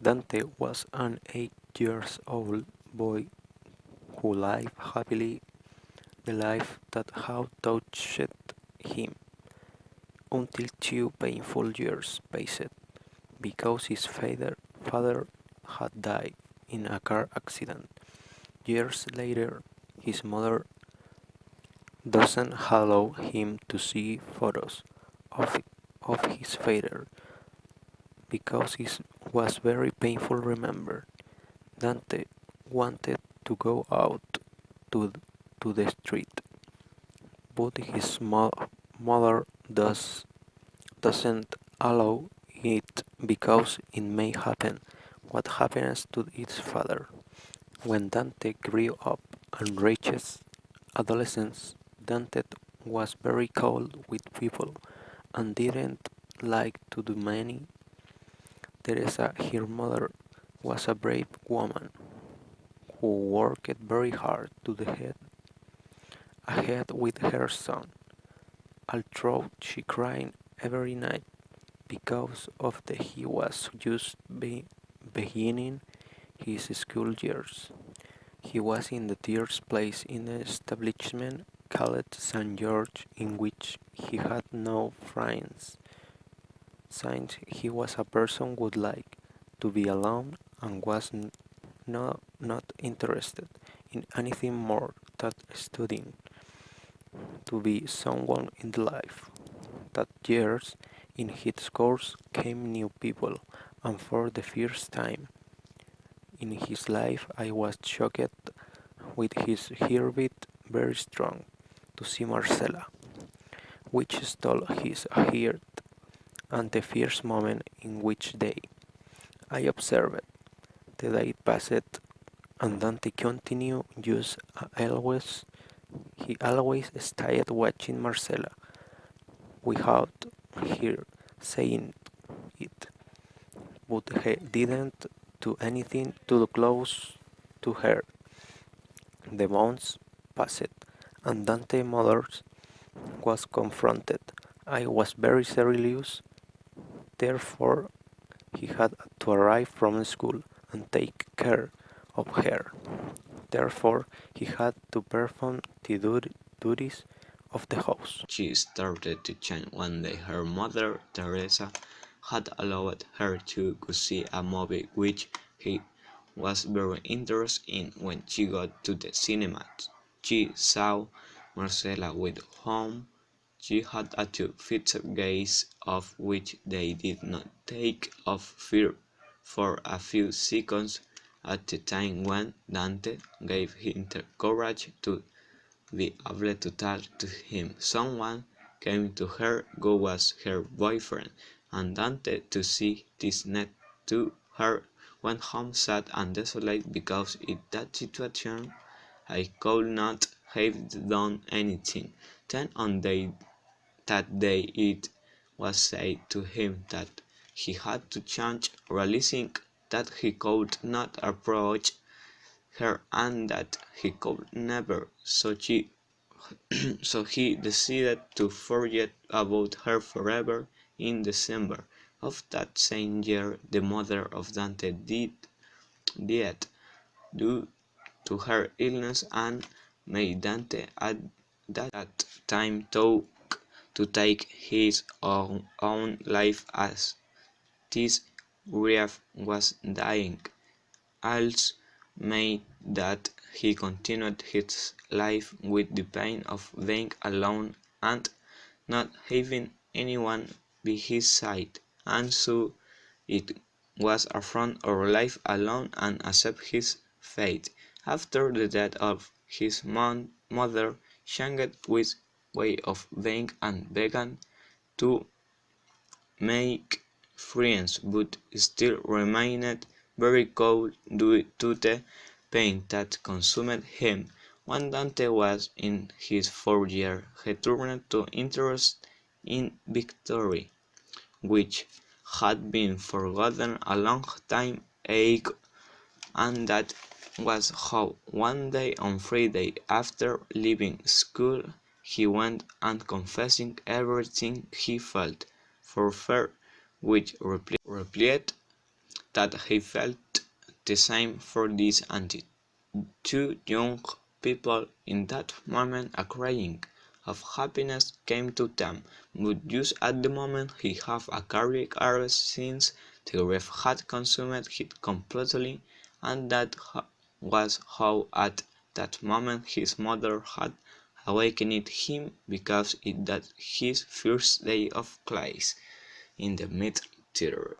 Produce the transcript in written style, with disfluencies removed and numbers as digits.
Dante was an 8 years old boy who lived happily the life that had touched him, until 2 painful years passed, because his father had died in a car accident. Years later, his mother doesn't allow him to see photos of, of his father because it was very painful. Remember, Dante wanted to go out to, to the street, but his mother doesn't allow it because it may happen what happens to its father. When Dante grew up and reached adolescence, Dante was very cold with people and didn't like to do many. Teresa, her mother, was a brave woman who worked very hard to get ahead with her son, although she cried every night because of the he was just beginning his school years. He was in the third place in an establishment called St. George in which he had no friends, since he was a person who would like to be alone and was not interested in anything more than studying to be someone in life. That years in his course came new people, and for the first time in his life I was shocked with his heartbeat very strong to see Marcella, which stole his heart, and the first moment in which I observed the day passed, and Dante continued just always he always stayed watching Marcella without her saying it, but he didn't do anything too close to her. The months passed, and Dante's mother was confronted. I was very serious, therefore he had to arrive from school and take care of her. Therefore he had to perform the duties of the house. She started to change one day. Her mother, Teresa, had allowed her to go see a movie which he was very interested in. When she got to the cinema, she saw Marcella with whom she had a two-fixed gaze of which they did not take off fear for a few seconds at the time when Dante gave him the courage to be able to talk to him. Someone came to her who was her boyfriend, and Dante, to see this next to her, went home sad and desolate because in that situation I could not have done anything. Then on that day it was said to him that he had to change, realizing that he could not approach her and that he could never, so he decided to forget about her forever. In December of that same year, the mother of Dante died due to her illness, and made Dante at that time to take his own life as this grief was dying. Also made that he continued his life with the pain of being alone and not having anyone by his side, and so it was affront or life alone and accept his fate. After the death of his mother, changed his way of being and began to make friends, but still remained very cold due to the pain that consumed him. When Dante was in his fourth year, he turned to interest in victory, which had been forgotten a long time ago, and that was how one day on Friday, after leaving school, he went and confessing everything he felt for fear, which replied that he felt the same for these two young people. In that moment a crying of happiness came to them, but just at the moment he had a cardiac arrest since the grief had consumed him completely, and that was how at that moment his mother had awakened him, because it was his first day of class in the mid theater.